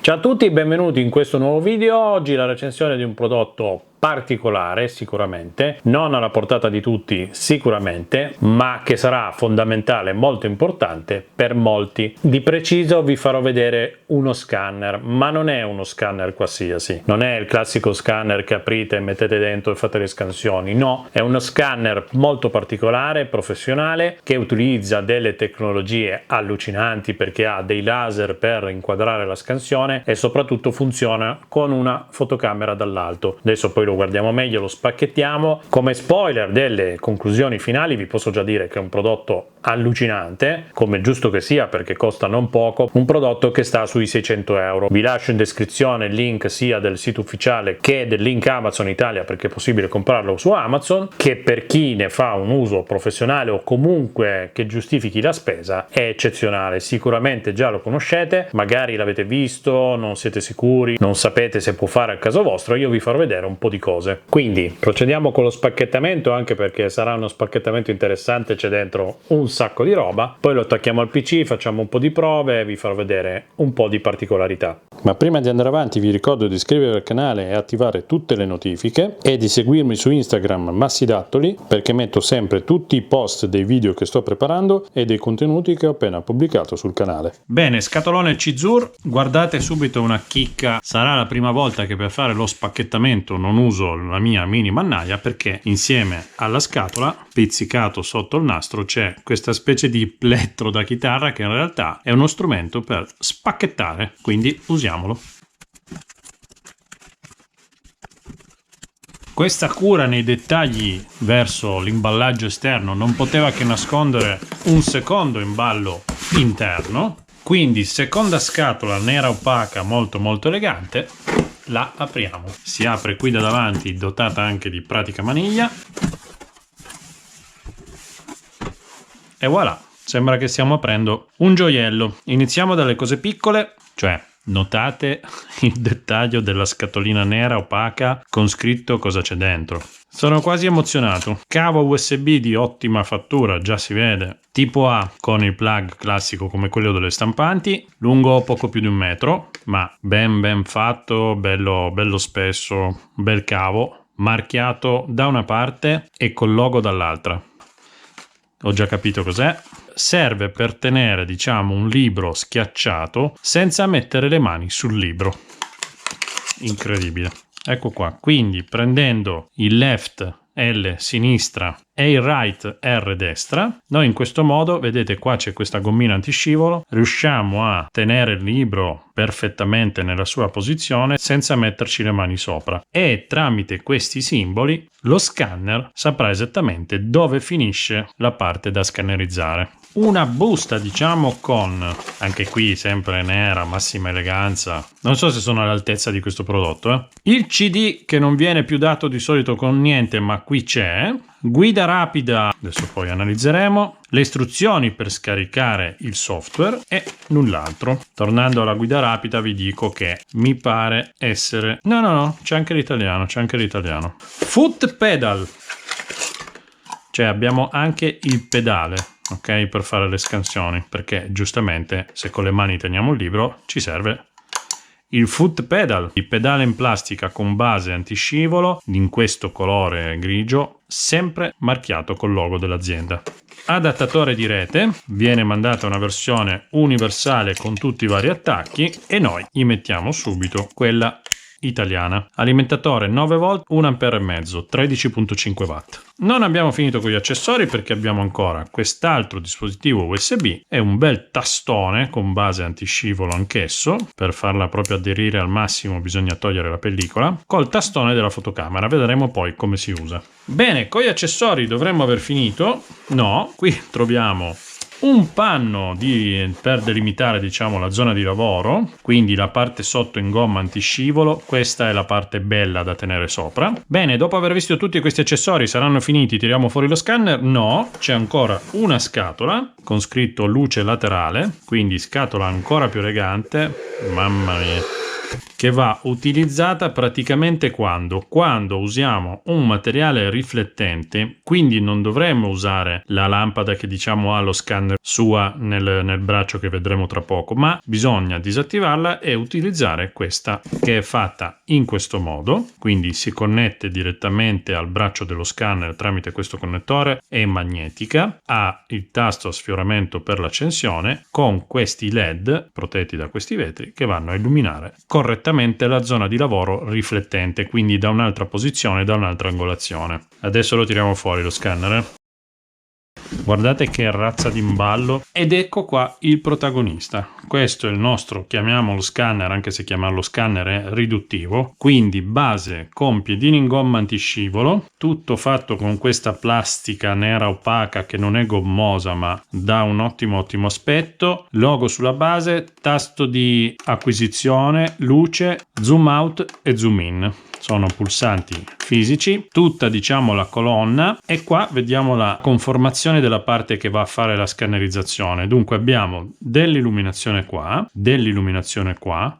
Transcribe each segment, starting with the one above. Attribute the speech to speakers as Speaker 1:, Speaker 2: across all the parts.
Speaker 1: Ciao a tutti, benvenuti in questo nuovo video. Oggi la recensione di un prodotto particolare sicuramente, non alla portata di tutti sicuramente, ma che sarà fondamentale, molto importante per molti. Di preciso vi farò vedere uno scanner, ma non è uno scanner qualsiasi, non è il classico scanner che aprite, mettete dentro e fate le scansioni, no, è uno scanner molto particolare, professionale, che utilizza delle tecnologie allucinanti perché ha dei laser per inquadrare la scansione e soprattutto funziona con una fotocamera dall'alto. Adesso poi lo guardiamo meglio, lo spacchettiamo. Come spoiler delle conclusioni finali vi posso già dire che è un prodotto allucinante, come giusto che sia perché costa non poco, un prodotto che sta sui 600 euro. Vi lascio in descrizione il link sia del sito ufficiale che del link Amazon Italia, perché è possibile comprarlo su Amazon, che per chi ne fa un uso professionale o comunque che giustifichi la spesa è eccezionale. Sicuramente già lo conoscete, magari l'avete visto, non siete sicuri, non sapete se può fare al caso vostro. Io vi farò vedere un po' di cose. Quindi procediamo con lo spacchettamento, anche perché sarà uno spacchettamento interessante, c'è dentro un sacco di roba. Poi lo attacchiamo al PC, facciamo un po' di prove e vi farò vedere un po' di particolarità. Ma prima di andare avanti vi ricordo di iscrivervi al canale e attivare tutte le notifiche e di seguirmi su Instagram Massidattoli, perché metto sempre tutti i post dei video che sto preparando e dei contenuti che ho appena pubblicato sul canale. Bene, scatolone Cizur, guardate subito una chicca. Sarà la prima volta che per fare lo spacchettamento non uso la mia mini mannaia, perché insieme alla scatola, pizzicato sotto il nastro, c'è questa specie di plettro da chitarra che in realtà è uno strumento per spacchettare, quindi usiamolo. Questa cura nei dettagli verso l'imballaggio esterno non poteva che nascondere un secondo imballo interno, quindi seconda scatola nera opaca molto elegante. La apriamo, si apre qui da davanti, dotata anche di pratica maniglia, e voilà, sembra che stiamo aprendo un gioiello. Iniziamo dalle cose piccole, cioè notate il dettaglio della scatolina nera opaca con scritto cosa c'è dentro. Sono quasi emozionato. Cavo USB di ottima fattura, già si vede, tipo A con il plug classico come quello delle stampanti, lungo poco più di 1 metro, ma ben fatto, bello spesso, bel cavo, marchiato da una parte e col logo dall'altra. Ho già capito cos'è. Serve per tenere, diciamo, un libro schiacciato senza mettere le mani sul libro. Incredibile. Ecco qua. Quindi prendendo il left L sinistra e il right R destra, noi in questo modo, vedete qua c'è questa gommina antiscivolo, riusciamo a tenere il libro perfettamente nella sua posizione senza metterci le mani sopra, e tramite questi simboli lo scanner saprà esattamente dove finisce la parte da scannerizzare. Una busta, diciamo, con, anche qui sempre nera, massima eleganza, non so se sono all'altezza di questo prodotto, il CD che non viene più dato di solito con niente, ma qui c'è, guida rapida, adesso poi analizzeremo, le istruzioni per scaricare il software e null'altro. Tornando alla guida rapida vi dico che mi pare essere, no, c'è anche l'italiano, foot pedal, cioè abbiamo anche il pedale, ok, per fare le scansioni, perché giustamente se con le mani teniamo il libro ci serve il foot pedal, il pedale in plastica con base antiscivolo in questo colore grigio, sempre marchiato col logo dell'azienda. Adattatore di rete, viene mandata una versione universale con tutti i vari attacchi e noi gli mettiamo subito quella italiana. Alimentatore 9 volt, 1,5 ampere, 13.5 watt. Non abbiamo finito con gli accessori, perché abbiamo ancora quest'altro dispositivo USB e un bel tastone con base antiscivolo anch'esso. Per farla proprio aderire al massimo bisogna togliere la pellicola, col tastone della fotocamera. Vedremo poi come si usa. Bene, con gli accessori dovremmo aver finito. No, qui troviamo un panno per delimitare, diciamo, la zona di lavoro, quindi la parte sotto in gomma antiscivolo. Questa è la parte bella da tenere sopra. Bene, dopo aver visto tutti questi accessori, saranno finiti? Tiriamo fuori lo scanner? No, c'è ancora una scatola con scritto luce laterale, quindi scatola ancora più elegante. Mamma mia, che va utilizzata praticamente quando usiamo un materiale riflettente, quindi non dovremmo usare la lampada che diciamo ha lo scanner sua nel braccio che vedremo tra poco, ma bisogna disattivarla e utilizzare questa che è fatta in questo modo, quindi si connette direttamente al braccio dello scanner tramite questo connettore, è magnetica, ha il tasto a sfioramento per l'accensione con questi LED protetti da questi vetri che vanno a illuminare correttamente la zona di lavoro riflettente, quindi da un'altra posizione, da un'altra angolazione. Adesso lo tiriamo fuori lo scanner. Guardate che razza di imballo, ed ecco qua il protagonista. Questo è il nostro, chiamiamolo scanner, anche se chiamarlo scanner è riduttivo, quindi base con piedini in gomma antiscivolo, tutto fatto con questa plastica nera opaca che non è gommosa ma dà un ottimo aspetto, logo sulla base, tasto di acquisizione, luce, zoom out e zoom in. Sono pulsanti fisici, tutta diciamo la colonna, e qua vediamo la conformazione della parte che va a fare la scannerizzazione. Dunque abbiamo dell'illuminazione qua,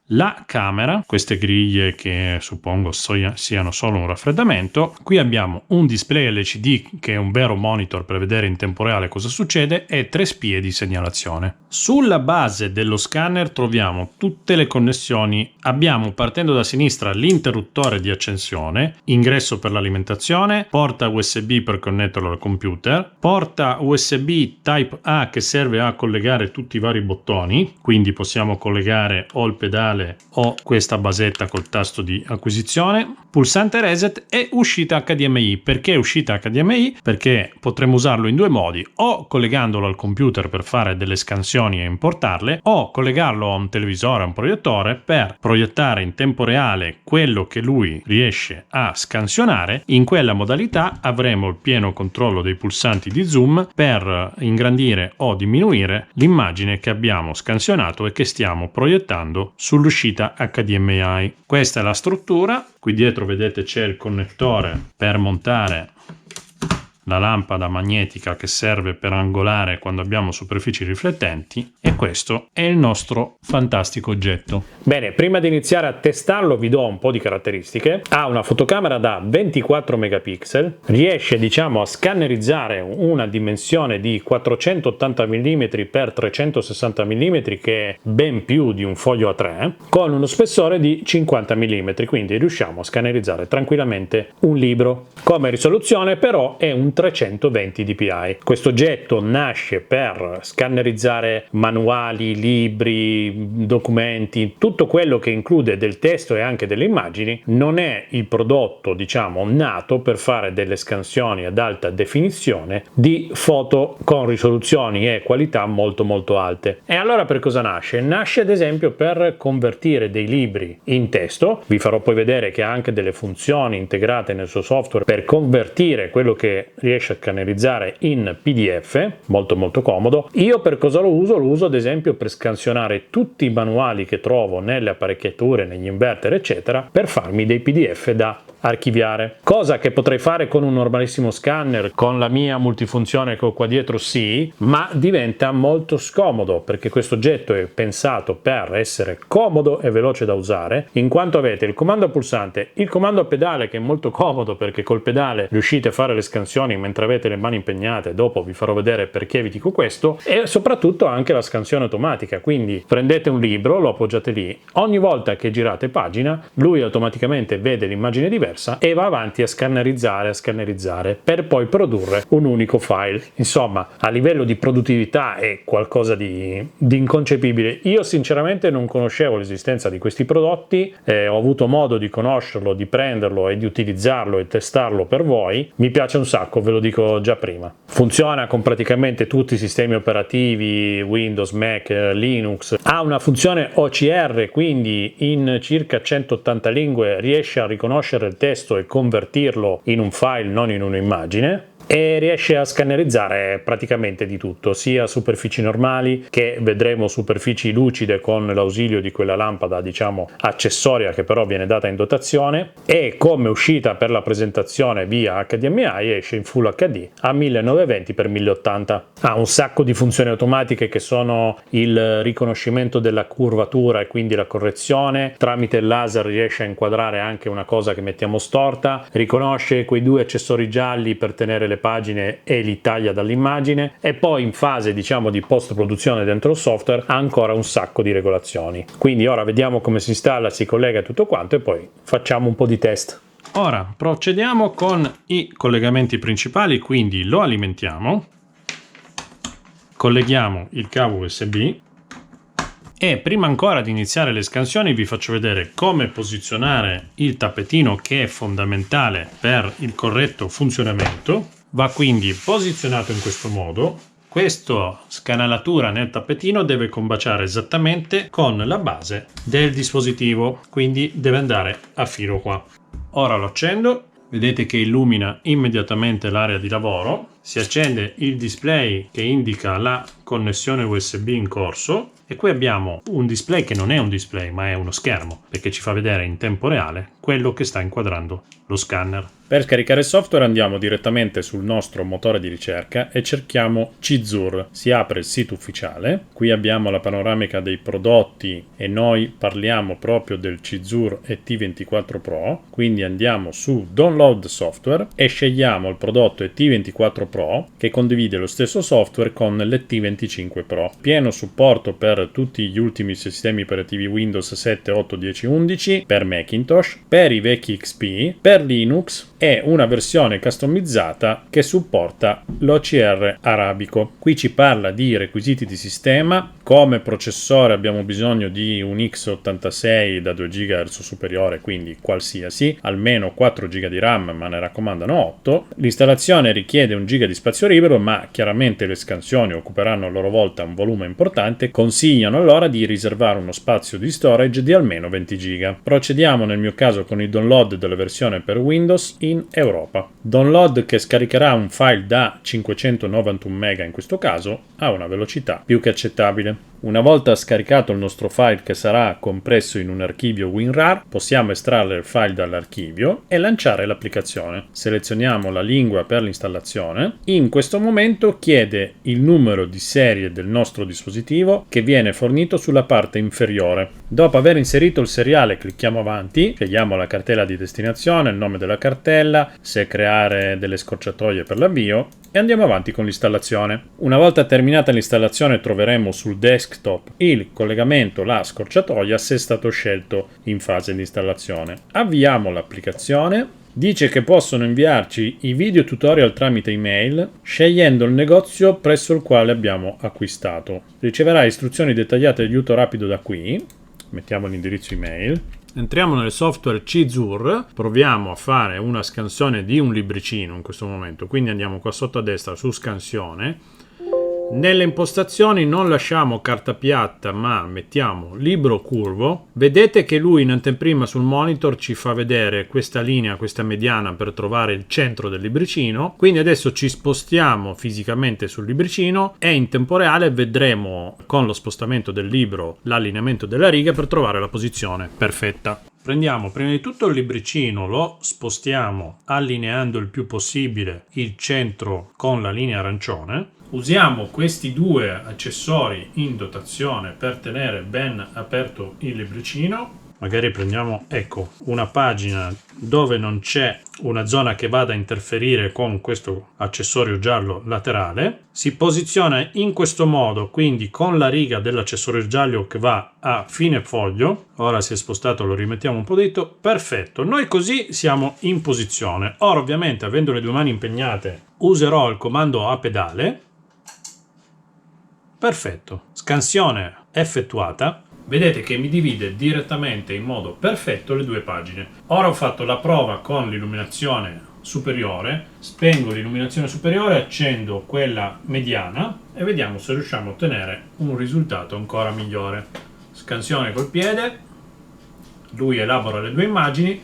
Speaker 1: la camera, queste griglie che suppongo siano solo un raffreddamento. Qui abbiamo un display LCD che è un vero monitor per vedere in tempo reale cosa succede, e 3 spie di segnalazione. Sulla base dello scanner troviamo tutte le connessioni. Abbiamo, partendo da sinistra, l'interruttore di accensione, ingresso per l'alimentazione, porta USB per connetterlo al computer, porta USB Type A che serve a collegare tutti i vari bottoni, quindi possiamo collegare o il pedale o questa basetta col tasto di acquisizione, pulsante reset e uscita HDMI. Perché uscita HDMI? Perché potremo usarlo in 2 modi: o collegandolo al computer per fare delle scansioni e importarle, o collegarlo a un televisore, a un proiettore, per proiettare in tempo reale quello che lui riesce a scansionare. In quella modalità avremo il pieno controllo dei pulsanti di zoom per ingrandire o diminuire l'immagine che abbiamo scansionato e che stiamo proiettando sull'uscita HDMI. Questa è la struttura. Qui dietro vedete c'è il connettore per montare la lampada magnetica che serve per angolare quando abbiamo superfici riflettenti, e questo è il nostro fantastico oggetto. Bene, prima di iniziare a testarlo vi do un po' di caratteristiche. Ha una fotocamera da 24 megapixel, riesce diciamo a scannerizzare una dimensione di 480 mm x 360 mm, che è ben più di un foglio A3, con uno spessore di 50 mm, quindi riusciamo a scannerizzare tranquillamente un libro. Come risoluzione però è un 320 dpi. Questo oggetto nasce per scannerizzare manuali, libri, documenti, tutto quello che include del testo e anche delle immagini. Non è il prodotto diciamo nato per fare delle scansioni ad alta definizione di foto con risoluzioni e qualità molto alte. E allora per cosa nasce? Nasce ad esempio per convertire dei libri in testo. Vi farò poi vedere che ha anche delle funzioni integrate nel suo software per convertire quello che riesce a scannerizzare in PDF, molto comodo. Io per cosa lo uso? Lo uso ad esempio per scansionare tutti i manuali che trovo nelle apparecchiature, negli inverter eccetera, per farmi dei PDF da archiviare, cosa che potrei fare con un normalissimo scanner, con la mia multifunzione che ho qua dietro sì, ma diventa molto scomodo perché questo oggetto è pensato per essere comodo e veloce da usare, in quanto avete il comando a pulsante, il comando a pedale che è molto comodo perché col pedale riuscite a fare le scansioni mentre avete le mani impegnate, dopo vi farò vedere perché vi dico questo, e soprattutto anche la scansione automatica, quindi prendete un libro, lo appoggiate lì, ogni volta che girate pagina lui automaticamente vede l'immagine diversa e va avanti a scannerizzare per poi produrre un unico file. Insomma, a livello di produttività è qualcosa di inconcepibile. Io sinceramente non conoscevo l'esistenza di questi prodotti, ho avuto modo di conoscerlo, di prenderlo e di utilizzarlo e testarlo per voi. Mi piace un sacco, ve lo dico già prima. Funziona con praticamente tutti i sistemi operativi, Windows, Mac, Linux. Ha una funzione OCR, quindi in circa 180 lingue riesce a riconoscere il testo e convertirlo in un file, non in un'immagine. e riesce a scannerizzare praticamente di tutto, sia superfici normali, che vedremo superfici lucide con l'ausilio di quella lampada diciamo accessoria che però viene data in dotazione, e come uscita per la presentazione via HDMI esce in Full HD a 1920x1080. Ha un sacco di funzioni automatiche che sono il riconoscimento della curvatura e quindi la correzione, tramite il laser riesce a inquadrare anche una cosa che mettiamo storta, riconosce quei due accessori gialli per tenere le pagine e li taglia dall'immagine, e poi in fase diciamo di post produzione dentro il software ha ancora un sacco di regolazioni. Quindi ora vediamo come si installa, si collega tutto quanto e poi facciamo un po' di test. Ora procediamo con i collegamenti principali, quindi lo alimentiamo, colleghiamo il cavo USB e prima ancora di iniziare le scansioni vi faccio vedere come posizionare il tappetino, che è fondamentale per il corretto funzionamento. Va quindi posizionato in questo modo. Questa scanalatura nel tappetino deve combaciare esattamente con la base del dispositivo, quindi deve andare a filo qua. Ora lo accendo, vedete che illumina immediatamente l'area di lavoro, si accende il display che indica la connessione USB in corso, e qui abbiamo un display che non è un display ma è uno schermo, perché ci fa vedere in tempo reale quello che sta inquadrando lo scanner. Per scaricare il software andiamo direttamente sul nostro motore di ricerca e cerchiamo CIZUR. Si apre il sito ufficiale, qui abbiamo la panoramica dei prodotti e noi parliamo proprio del CIZUR ET24 Pro, quindi andiamo su Download Software e scegliamo il prodotto ET24 Pro che condivide lo stesso software con l'ET25 Pro. Pieno supporto per tutti gli ultimi sistemi operativi Windows 7, 8, 10, 11, per Macintosh, per i vecchi XP, per Linux, e una versione customizzata che supporta l'OCR arabico. Qui ci parla di requisiti di sistema. Come processore abbiamo bisogno di un x86 da 2 GHz superiore, quindi qualsiasi, almeno 4 GB di RAM, ma ne raccomandano 8. L'installazione richiede 1 GB di spazio libero, ma chiaramente le scansioni occuperanno a loro volta un volume importante. Consigliano allora di riservare uno spazio di storage di almeno 20 GB. Procediamo nel mio caso con il download della versione per Windows in Europa. Download che scaricherà un file da 591 MB in questo caso a una velocità più che accettabile. Una volta scaricato il nostro file, che sarà compresso in un archivio WinRAR, possiamo estrarre il file dall'archivio e lanciare l'applicazione. Selezioniamo la lingua per l'installazione. In questo momento chiede il numero di serie del nostro dispositivo, che viene fornito sulla parte inferiore. Dopo aver inserito il seriale clicchiamo avanti, scegliamo la cartella di destinazione, il nome della cartella, se creare delle scorciatoie per l'avvio, e andiamo avanti con l'installazione. Una volta terminata l'installazione troveremo sul desktop il collegamento, la scorciatoia, se è stato scelto in fase di installazione. Avviamo l'applicazione. Dice che possono inviarci i video tutorial tramite email scegliendo il negozio presso il quale abbiamo acquistato. Riceverà istruzioni dettagliate di aiuto rapido da qui. Mettiamo l'indirizzo email. Entriamo nel software CIZUR, proviamo a fare una scansione di un libricino in questo momento, quindi andiamo qua sotto a destra su scansione. Nelle impostazioni non lasciamo carta piatta ma mettiamo libro curvo. Vedete che lui in anteprima sul monitor ci fa vedere questa linea, questa mediana, per trovare il centro del libricino. Quindi adesso ci spostiamo fisicamente sul libricino e in tempo reale vedremo con lo spostamento del libro l'allineamento della riga per trovare la posizione perfetta. Prendiamo prima di tutto il libricino, lo spostiamo allineando il più possibile il centro con la linea arancione. Usiamo questi due accessori in dotazione per tenere ben aperto il libricino. Magari prendiamo, ecco, una pagina dove non c'è una zona che vada a interferire con questo accessorio giallo laterale. Si posiziona in questo modo, quindi con la riga dell'accessorio giallo che va a fine foglio. Ora si è spostato, lo rimettiamo un po' dritto. Perfetto, noi così siamo in posizione. Ora ovviamente, avendo le due mani impegnate, userò il comando a pedale. Perfetto, scansione effettuata. Vedete che mi divide direttamente in modo perfetto le due pagine. Ora ho fatto la prova con l'illuminazione superiore, spengo l'illuminazione superiore, accendo quella mediana e vediamo se riusciamo a ottenere un risultato ancora migliore. Scansione col piede, lui elabora le due immagini,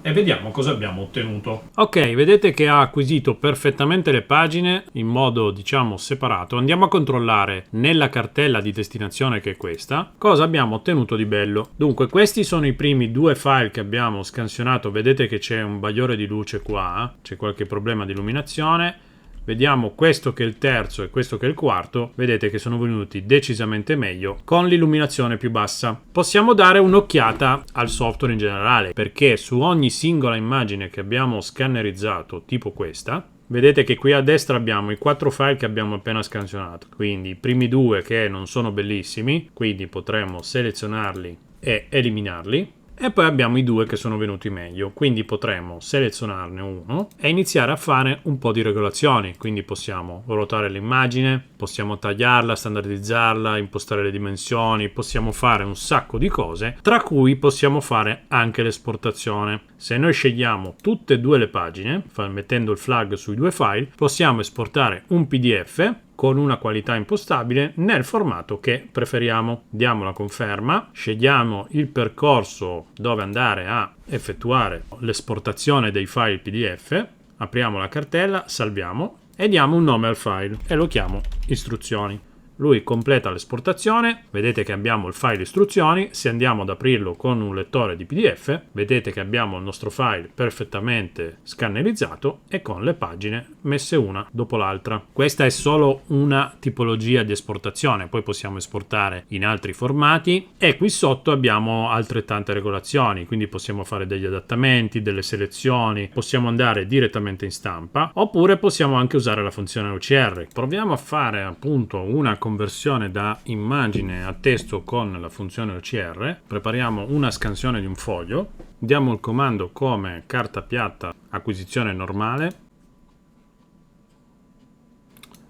Speaker 1: e vediamo cosa abbiamo ottenuto. Ok, vedete che ha acquisito perfettamente le pagine in modo, diciamo, separato. Andiamo a controllare nella cartella di destinazione, che è questa, cosa abbiamo ottenuto di bello. Dunque, questi sono i primi due file che abbiamo scansionato. Vedete che c'è un bagliore di luce qua, c'è qualche problema di illuminazione. Vediamo questo che è il terzo e questo che è il quarto. Vedete che sono venuti decisamente meglio con l'illuminazione più bassa. Possiamo dare un'occhiata al software in generale, perché su ogni singola immagine che abbiamo scannerizzato, tipo questa, vedete che qui a destra abbiamo i 4 file che abbiamo appena scansionato. Quindi i primi due che non sono bellissimi, quindi potremmo selezionarli e eliminarli. E poi abbiamo i due che sono venuti meglio, quindi potremmo selezionarne uno e iniziare a fare un po' di regolazioni. Quindi possiamo ruotare l'immagine, possiamo tagliarla, standardizzarla, impostare le dimensioni, possiamo fare un sacco di cose, tra cui possiamo fare anche l'esportazione. Se noi scegliamo tutte e due le pagine, mettendo il flag sui due file, possiamo esportare un PDF con una qualità impostabile nel formato che preferiamo. Diamo la conferma, scegliamo il percorso dove andare a effettuare l'esportazione dei file PDF, apriamo la cartella, salviamo e diamo un nome al file e lo chiamo istruzioni. Lui completa l'esportazione, vedete che abbiamo il file istruzioni. Se andiamo ad aprirlo con un lettore di PDF, vedete che abbiamo il nostro file perfettamente scannerizzato e con le pagine messe una dopo l'altra. Questa è solo una tipologia di esportazione, poi possiamo esportare in altri formati e qui sotto abbiamo altrettante regolazioni, quindi possiamo fare degli adattamenti, delle selezioni, possiamo andare direttamente in stampa oppure possiamo anche usare la funzione OCR. Proviamo a fare appunto una conversione da immagine a testo con la funzione OCR. Prepariamo una scansione di un foglio, diamo il comando come carta piatta acquisizione normale.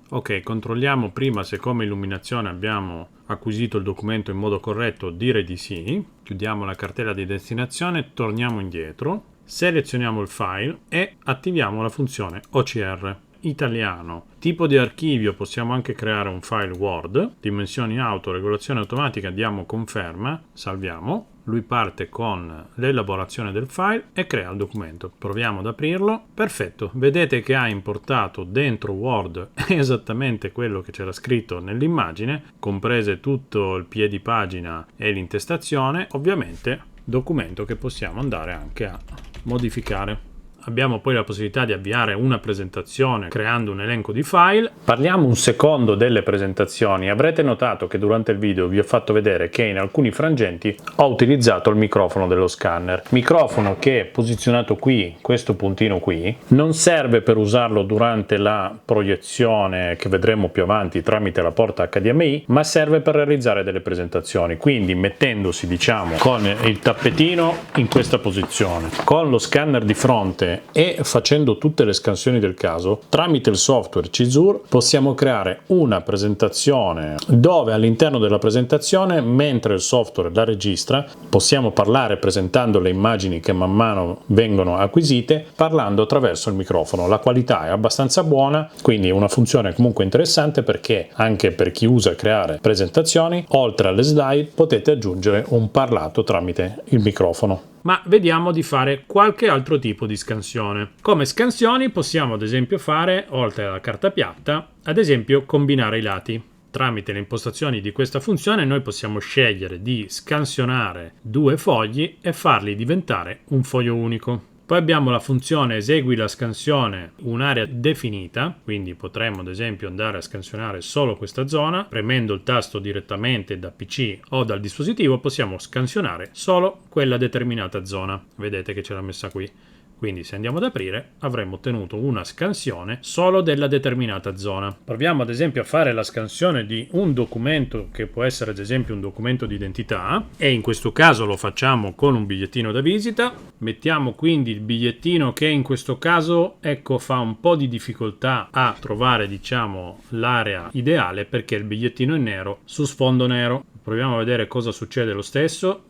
Speaker 1: Ok, controlliamo prima se come illuminazione abbiamo acquisito il documento in modo corretto. Direi di sì. Chiudiamo la cartella di destinazione, torniamo indietro, selezioniamo il file e attiviamo la funzione OCR. Italiano, tipo di archivio, possiamo anche creare un file Word, dimensioni auto, regolazione automatica, diamo conferma, salviamo. Lui parte con l'elaborazione del file e crea il documento. Proviamo ad aprirlo. Perfetto, vedete che ha importato dentro Word esattamente quello che c'era scritto nell'immagine, comprese tutto il piedi pagina e l'intestazione. Ovviamente documento che possiamo andare anche a modificare. Abbiamo poi la possibilità di avviare una presentazione creando un elenco di file. Parliamo un secondo delle presentazioni. Avrete notato che durante il video vi ho fatto vedere che in alcuni frangenti ho utilizzato il microfono dello scanner. Microfono che è posizionato qui, questo puntino qui, non serve per usarlo durante la proiezione che vedremo più avanti tramite la porta HDMI, ma serve per realizzare delle presentazioni. Quindi mettendosi, diciamo, con il tappetino in questa posizione, con lo scanner di fronte e facendo tutte le scansioni del caso, tramite il software Cizur possiamo creare una presentazione dove all'interno della presentazione, mentre il software la registra, possiamo parlare presentando le immagini che man mano vengono acquisite, parlando attraverso il microfono. La qualità è abbastanza buona, quindi è una funzione comunque interessante, perché anche per chi usa creare presentazioni, oltre alle slide potete aggiungere un parlato tramite il microfono. Ma vediamo di fare qualche altro tipo di scansione. Come scansioni possiamo ad esempio fare, oltre alla carta piatta, ad esempio combinare i lati. Tramite le impostazioni di questa funzione noi possiamo scegliere di scansionare due fogli e farli diventare un foglio unico. Poi abbiamo la funzione esegui la scansione un'area definita, quindi potremmo ad esempio andare a scansionare solo questa zona. Premendo il tasto direttamente da PC o dal dispositivo possiamo scansionare solo quella determinata zona. Vedete che ce l'ha messa qui. Quindi se andiamo ad aprire avremmo ottenuto una scansione solo della determinata zona. Proviamo ad esempio a fare la scansione di un documento che può essere ad esempio un documento di identità, e in questo caso lo facciamo con un bigliettino da visita. Mettiamo quindi il bigliettino che in questo caso, ecco, fa un po' di difficoltà a trovare, diciamo, l'area ideale, perché il bigliettino è nero su sfondo nero. Proviamo a vedere cosa succede lo stesso.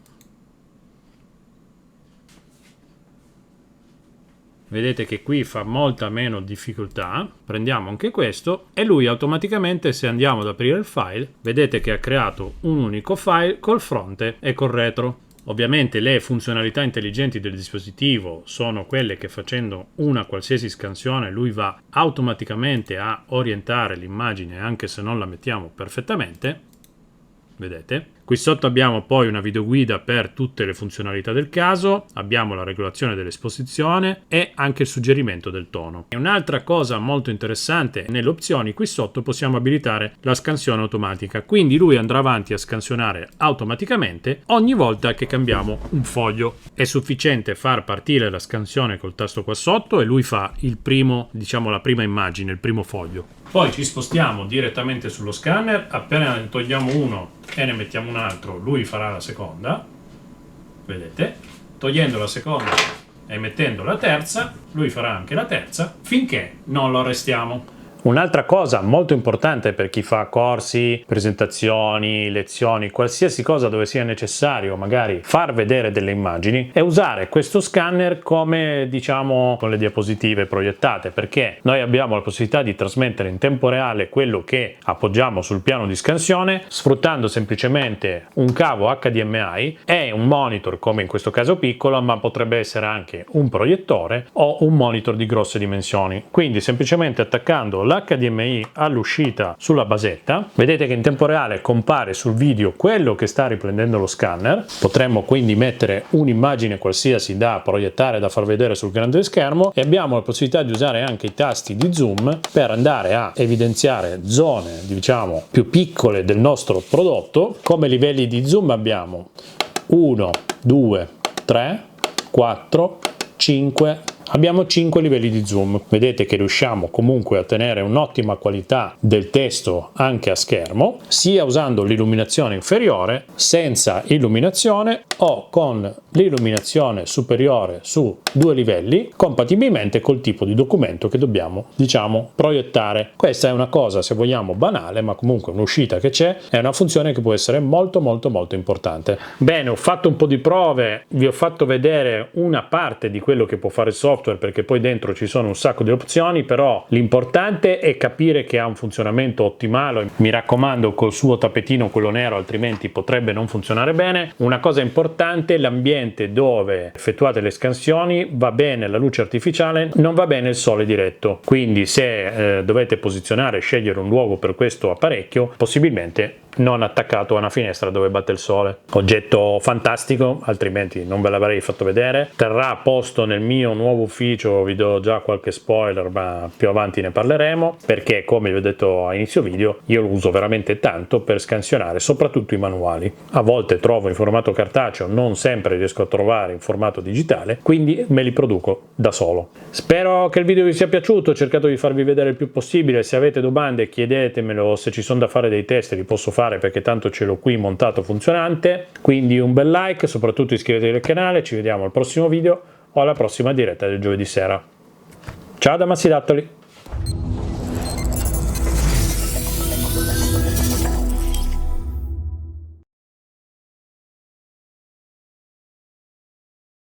Speaker 1: Vedete che qui fa molta meno difficoltà. Prendiamo anche questo e lui automaticamente, se andiamo ad aprire il file, vedete che ha creato un unico file col fronte e col retro. Ovviamente le funzionalità intelligenti del dispositivo sono quelle che facendo una qualsiasi scansione lui va automaticamente a orientare l'immagine anche se non la mettiamo perfettamente. Vedete? Qui sotto abbiamo poi una videoguida per tutte le funzionalità del caso, abbiamo la regolazione dell'esposizione e anche il suggerimento del tono. E un'altra cosa molto interessante, nelle opzioni qui sotto possiamo abilitare la scansione automatica, quindi lui andrà avanti a scansionare automaticamente ogni volta che cambiamo un foglio. È sufficiente far partire la scansione col tasto qua sotto e lui fa il primo, diciamo la prima immagine, il primo foglio. Poi ci spostiamo direttamente sullo scanner, appena ne togliamo uno e ne mettiamo un altro, lui farà la seconda, vedete? Togliendo la seconda e mettendo la terza, lui farà anche la terza, finché non lo arrestiamo. Un'altra cosa molto importante per chi fa corsi, presentazioni, lezioni, qualsiasi cosa dove sia necessario magari far vedere delle immagini, è usare questo scanner come, diciamo, con le diapositive proiettate, perché noi abbiamo la possibilità di trasmettere in tempo reale quello che appoggiamo sul piano di scansione sfruttando semplicemente un cavo HDMI e un monitor, come in questo caso piccolo, ma potrebbe essere anche un proiettore o un monitor di grosse dimensioni. Quindi semplicemente attaccando l'HDMI all'uscita sulla basetta, vedete che in tempo reale compare sul video quello che sta riprendendo lo scanner. Potremmo quindi mettere un'immagine qualsiasi da proiettare, da far vedere sul grande schermo, e abbiamo la possibilità di usare anche i tasti di zoom per andare a evidenziare zone, diciamo, più piccole del nostro prodotto. Come livelli di zoom abbiamo 1, 2, 3, 4, 5. Abbiamo 5 livelli di zoom. Vedete che riusciamo comunque a ottenere un'ottima qualità del testo anche a schermo, sia usando l'illuminazione inferiore, senza illuminazione o con l'illuminazione superiore su 2 livelli, compatibilmente col tipo di documento che dobbiamo, diciamo, proiettare. Questa è una cosa, se vogliamo, banale, ma comunque un'uscita che c'è, è una funzione che può essere molto importante. Bene, ho fatto un po' di prove, vi ho fatto vedere una parte di quello che può fare il software, perché poi dentro ci sono un sacco di opzioni, però l'importante è capire che ha un funzionamento ottimale. Mi raccomando, col suo tappetino quello nero, altrimenti potrebbe non funzionare bene. Una cosa importante: l'ambiente dove effettuate le scansioni va bene la luce artificiale, non va bene il sole diretto, quindi se dovete posizionare e scegliere un luogo per questo apparecchio, possibilmente non attaccato a una finestra dove batte il sole. Oggetto fantastico, altrimenti non ve l'avrei fatto vedere. Terrà a posto nel mio nuovo ufficio, vi do già qualche spoiler, ma più avanti ne parleremo, perché come vi ho detto a inizio video io lo uso veramente tanto per scansionare soprattutto i manuali. A volte trovo in formato cartaceo, non sempre riesco a trovare in formato digitale, quindi me li produco da solo. Spero che il video vi sia piaciuto, ho cercato di farvi vedere il più possibile. Se avete domande chiedetemelo, se ci sono da fare dei test li posso fare, perché tanto ce l'ho qui montato funzionante. Quindi un bel like, soprattutto iscrivetevi al canale, ci vediamo al prossimo video o alla prossima diretta del giovedì sera. Ciao da Massi Dattoli!